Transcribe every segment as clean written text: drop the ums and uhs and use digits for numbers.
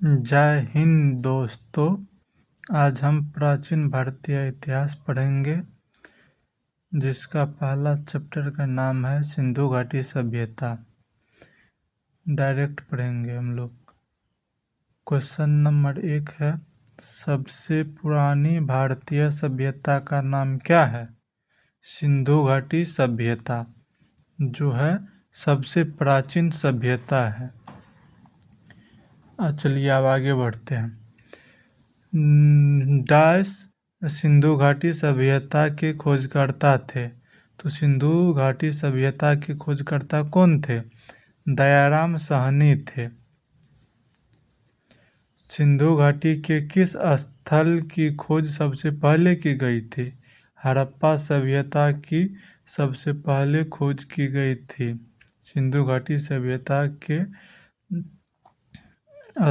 जय हिंद दोस्तों। आज हम प्राचीन भारतीय इतिहास पढ़ेंगे, जिसका पहला चैप्टर का नाम है सिंधु घाटी सभ्यता। डायरेक्ट पढ़ेंगे हम लोग। क्वेश्चन नंबर 1 है, सबसे पुरानी भारतीय सभ्यता का नाम क्या है? सिंधु घाटी सभ्यता जो है सबसे प्राचीन सभ्यता है। चलिए अब आगे बढ़ते हैं। डायस सिंधु घाटी सभ्यता के खोजकर्ता थे। तो सिंधु घाटी सभ्यता के खोजकर्ता कौन थे? दयाराम साहनी थे। सिंधु घाटी के किस स्थल की खोज सबसे पहले की गई थी? हड़प्पा सभ्यता की सबसे पहले खोज की गई थी। सिंधु घाटी सभ्यता के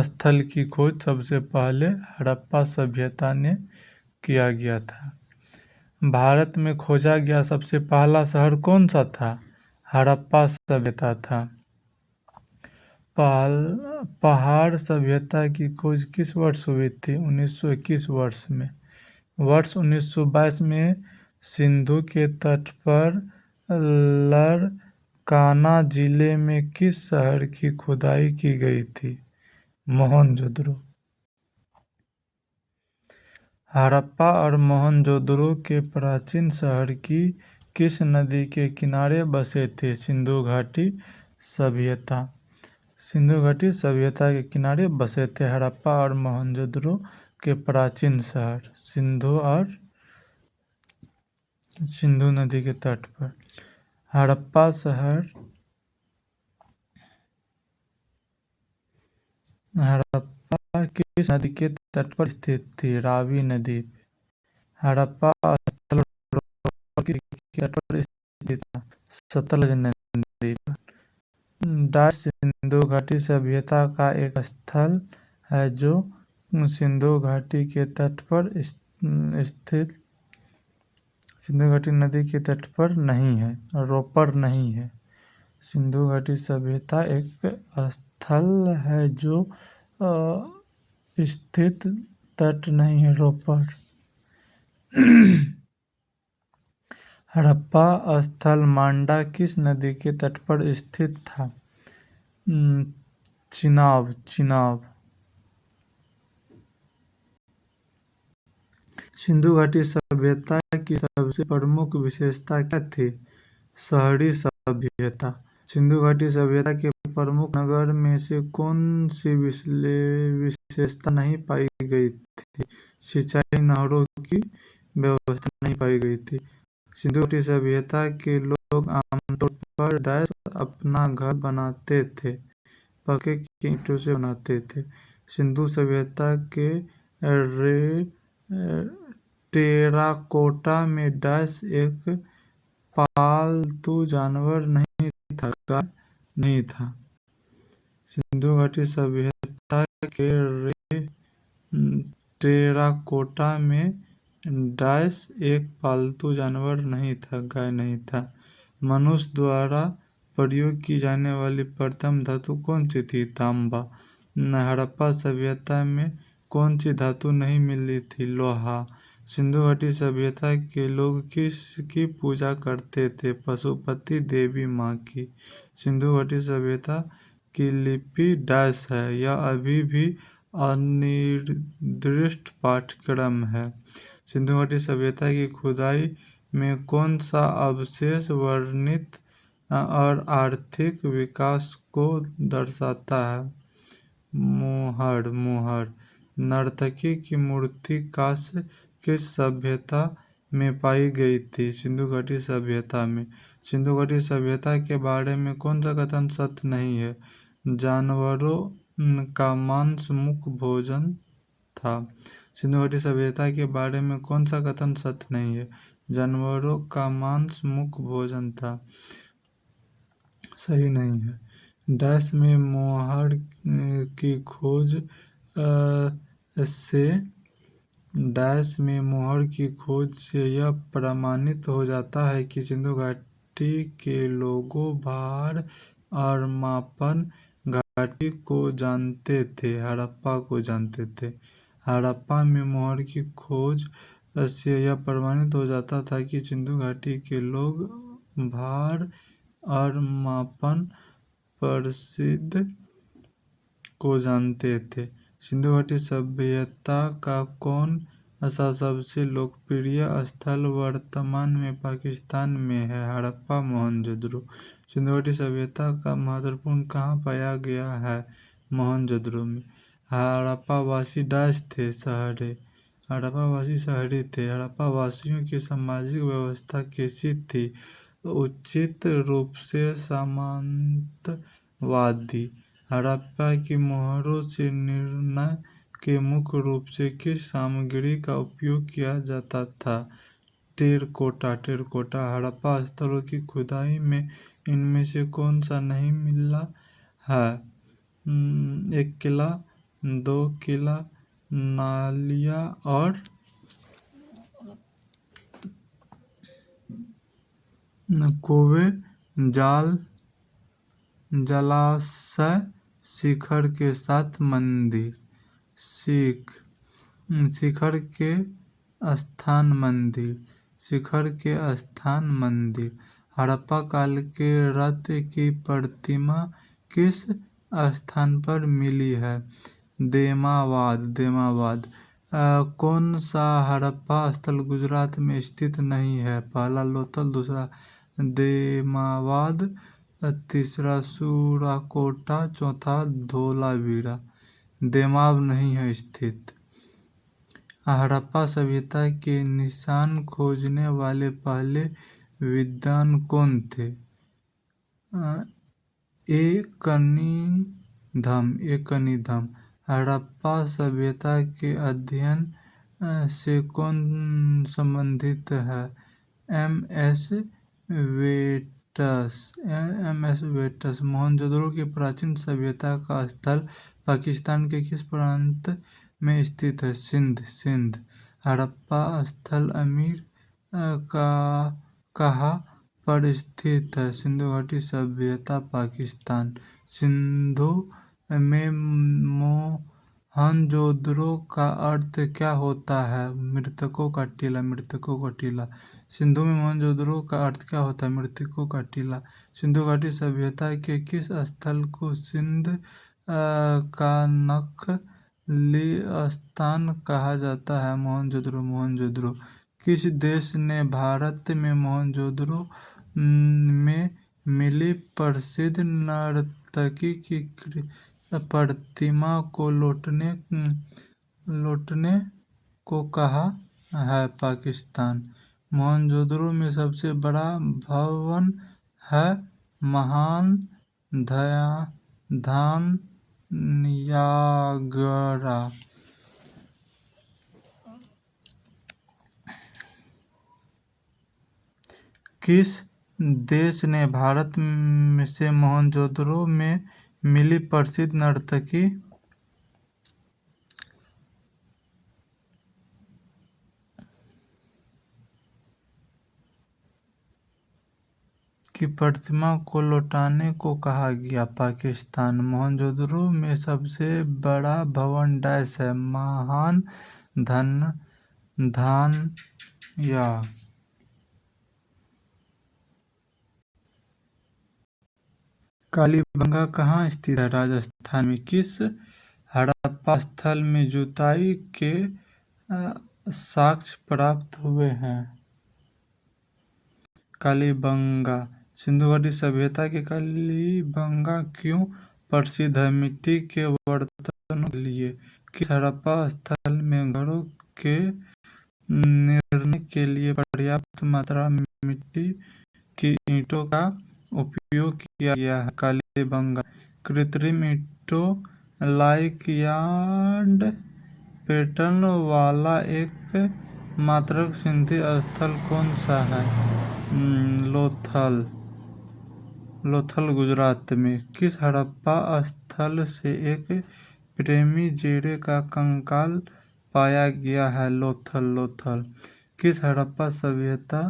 स्थल की खोज सबसे पहले हड़प्पा सभ्यता ने किया गया था। भारत में खोजा गया सबसे पहला शहर कौन सा था? हड़प्पा सभ्यता था। पहाड़ सभ्यता की खोज किस वर्ष हुई थी? 1921 वर्ष में। वर्ष 1922 में सिंधु के तट पर लरकाना जिले में किस शहर की खुदाई की गई थी? मोहनजोदड़ो। हड़प्पा और मोहनजोदड़ो के प्राचीन शहर किस नदी के किनारे बसे थे? सिंधु घाटी सभ्यता। सिंधु घाटी सभ्यता के किनारे बसे थे हड़प्पा और मोहनजोदड़ो के प्राचीन शहर, सिंधु नदी के तट पर। हड़प्पा शहर किस नदी के तट पर स्थित थी? रावी नदी पे। हड़प्पा स्थल के तट पर स्थित था, सतलज नदी पर। डायस सिंधु घाटी सभ्यता का एक स्थल है जो सिंधु घाटी के तट पर स्थित सिंधु घाटी नदी के तट पर नहीं है, रोपर नहीं है। सिंधु घाटी सभ्यता एक स्थल है जो स्थित तट नहीं है, रोपर। हड़प्पा स्थल मांडा किस नदी के तट पर स्थित था? चिनाब। सिंधु घाटी सभ्यता की सबसे प्रमुख विशेषता क्या थी? शहरी सभ्यता। सिंधु घाटी सभ्यता के प्रमुख नगर में से कौन सी विशेषता नहीं पाई गई थी? सिंचाई नहरों की व्यवस्था नहीं पाई गई थी। सिंधु घाटी सभ्यता के लोग आमतौर पर डायस अपना घर बनाते थे, पक्के की ईंटों से बनाते थे। सिंधु सभ्यता के टेराकोटा में डायस एक पालतू जानवर नहीं था, गाय नहीं था। सिंधु घाटी सभ्यता के टेराकोटा में डायस एक पालतू जानवर नहीं था, गाय नहीं था। मनुष्य द्वारा प्रयोग की जाने वाली प्रथम धातु कौन सी थी? तांबा। हड़प्पा सभ्यता में कौन सी धातु नहीं मिली थी? लोहा। सिंधु घाटी सभ्यता के लोग किसकी पूजा करते थे? पशुपति देवी माँ की। सिंधु घाटी सभ्यता की लिपि डायस है, यह अभी भी अनिर्दिष्ट पाठ्यक्रम है। सिंधु घाटी सभ्यता की खुदाई में कौन सा अवशेष वर्णित और आर्थिक विकास को दर्शाता है? मोहर। नर्तकी की मूर्ति कांस्य किस सभ्यता में पाई गई थी? सिंधु घाटी सभ्यता में। सिंधु घाटी सभ्यता के बारे में कौन सा कथन सत्य नहीं है? जानवरों का मांस मुख्य भोजन था। सिंधु घाटी सभ्यता के बारे में कौन सा कथन सत्य नहीं है? जानवरों का मांस मुख्य भोजन था, सही नहीं है। डैश में मोहर की खोज से यह प्रमाणित हो जाता है कि सिंधु घाटी के लोगों भार और मापन घाटी को जानते थे, हड़प्पा को जानते थे। हड़प्पा में मोहर की खोज से यह प्रमाणित हो जाता था कि सिंधु घाटी के लोग भार और मापन प्रसिद्ध को जानते थे। सिंधु घाटी सभ्यता का कौन सा सबसे लोकप्रिय स्थल वर्तमान में पाकिस्तान में है? हड़प्पा, मोहनजोदड़ो। सिंधु घाटी सभ्यता का महत्वपूर्ण कहाँ पाया गया है? मोहनजोदड़ो में। हड़प्पा वासी डैश थे, शहरे। हड़प्पा वासी शहरी थे। हड़प्पा वासियों की सामाजिक व्यवस्था कैसी थी? उचित रूप से सामंतवादी। हड़प्पा की मोहरों से निर्णय के मुख्य रूप से किस सामग्री का उपयोग किया जाता था? टेरकोटा। टेरकोटा। हड़प्पा स्थलों की खुदाई में इनमें से कौन सा नहीं मिला है? एक किला, दो किला, नालिया और कुएं, जाल, जलाशय, शिखर के साथ मंदिर। शिखर के स्थान मंदिर। शिखर के स्थान मंदिर। हड़प्पा काल के रथ की प्रतिमा किस स्थान पर मिली है? देमावाद। देमावाद। कौन सा हड़प्पा स्थल गुजरात में स्थित नहीं है? पहला लोथल, दूसरा देमावाद, तीसरा सूराकोटा, चौथा धोलावीरा। देमाव नहीं है स्थित। हड़प्पा सभ्यता के निशान खोजने वाले पहले विद्वान कौन थे? कनिंघम। हड़प्पा सभ्यता के अध्ययन से कौन संबंधित है? एम.एस. वेट्स। मोहनजोदड़ो की प्राचीन सभ्यता का स्थल पाकिस्तान के किस प्रांत में स्थित है? सिंध। हड़प्पा स्थल अमीर कहाँ पर स्थित है? सिंधु घाटी सभ्यता, पाकिस्तान। सिंधु में मोहनजोदड़ो का अर्थ क्या होता है? मृतकों का टीला। मृतकों का टीला। सिंधु में मोहनजोदड़ो का अर्थ क्या होता है? मृतकों का टीला। सिंधु घाटी सभ्यता के किस स्थल को सिंध का नकली स्थान कहा जाता है? मोहनजोदड़ो। मोहनजोदड़ो। किस देश ने भारत में मोहनजोदड़ो में मिली प्रसिद्ध नर्तकी की प्रतिमा को लौटने को कहा है? पाकिस्तान। मोहनजोदड़ो में सबसे बड़ा भवन है महान धान्यागरा। किस देश ने भारत से मोहनजोदड़ो में मिली प्रसिद्ध नर्तकी की प्रतिमा को लौटाने को कहा गया? पाकिस्तान। मोहनजोदड़ो में सबसे बड़ा भवन डैश है? महान धान्या। कालीबंगा कहाँ स्थित है? राजस्थान में। किस हड़प्पा स्थल में जुताई के साक्ष्य प्राप्त हुए हैं? कालीबंगा। सिंधु घाटी सभ्यता के कालीबंगा क्यों प्रसिद्ध है? मिट्टी के बर्तनों के लिए। किस हड़प्पा स्थल में घरों के निर्माण के लिए पर्याप्त मात्रा में मिट्टी की ईंटों का उपयोग किया गया है? कालीबंगा। कृत्रिम ईंटों लाइक यार्ड पैटर्न वाला एक मात्र सिंधी स्थल कौन सा है? लोथल, गुजरात में। किस हड़प्पा स्थल से एक प्रेमी जेड़े का कंकाल पाया गया है? लोथल। किस हड़प्पा सभ्यता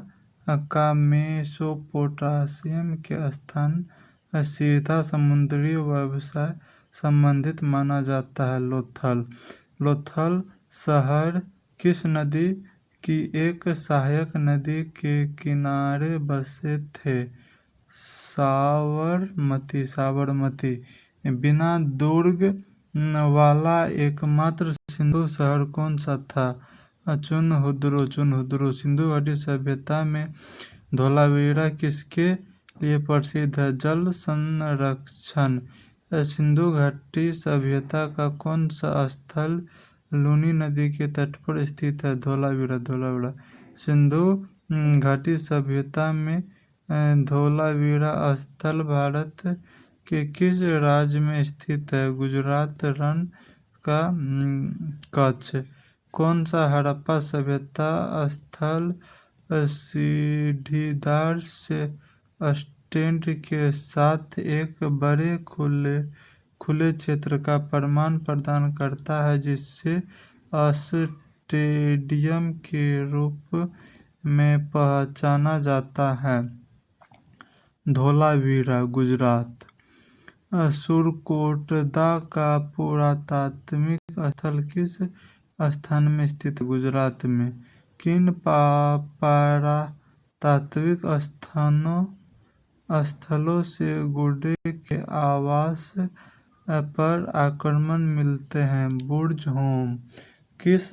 का मेसोपोटामिया के स्थान सीधा समुद्री व्यवसाय संबंधित माना जाता है। लोथल लोथल शहर किस नदी की एक सहायक नदी के किनारे बसे थे? साबरमती। बिना दुर्ग वाला एकमात्र सिंधु शहर कौन सा था? चुनहुद्रू। सिंधु घाटी सभ्यता में धोलावीरा किसके लिए प्रसिद्ध है? जल संरक्षण। सिंधु घाटी सभ्यता का कौन सा स्थल लूनी नदी के तट पर स्थित है? धोलावीरा। सिंधु घाटी सभ्यता में धोलावीरा स्थल भारत के किस राज्य में स्थित है? गुजरात। रण का कच्छ। कौन सा हड़प्पा सभ्यता स्थल सीढ़ीदार से स्टैंड के साथ एक बड़े खुले क्षेत्र का प्रमाण प्रदान करता है, जिसे स्टेडियम के रूप में पहचाना जाता है? धोलावीरा। गुजरात। सुरकोटदा का पुरातात्विक स्थल किस स्थान में स्थित है? गुजरात में। किन पुरातात्विक स्थलों से गुर्दे के आवास पर आक्रमण मिलते हैं? बुर्ज होम। किस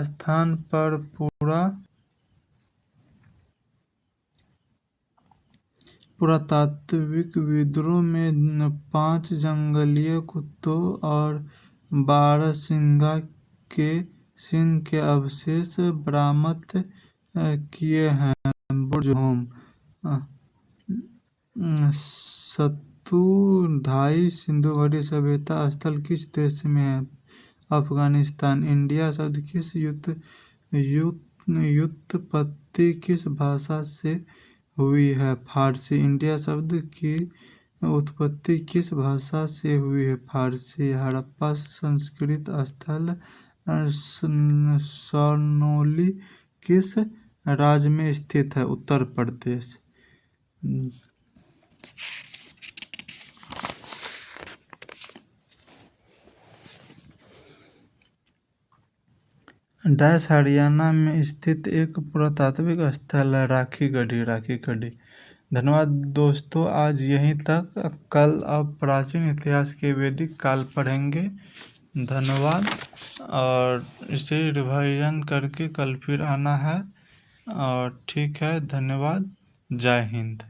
स्थान पर पुरातात्विक विद्रोह में 5 जंगली कुत्तों और बारहसिंगा के सिंह के अवशेष बरामद किए हैं? बुर्ज होम। सत्तुधाई सिंधु घाटी सभ्यता स्थल किस देश में है? अफगानिस्तान। इंडिया शब्द की व्युत्पत्ति किस भाषा से हुई है? फारसी। इंडिया शब्द की उत्पत्ति किस भाषा से हुई है? फारसी। हड़प्पा संस्कृति स्थल सरनोली किस राज्य में स्थित है? उत्तर प्रदेश। डैश हरियाणा में स्थित एक पुरातात्विक स्थल है? राखी गढ़ी। धन्यवाद दोस्तों, आज यहीं तक। कल अब प्राचीन इतिहास के वैदिक काल पढ़ेंगे। धन्यवाद, और इसे रिवाइजन करके कल फिर आना है। और ठीक है, धन्यवाद। जय हिंद।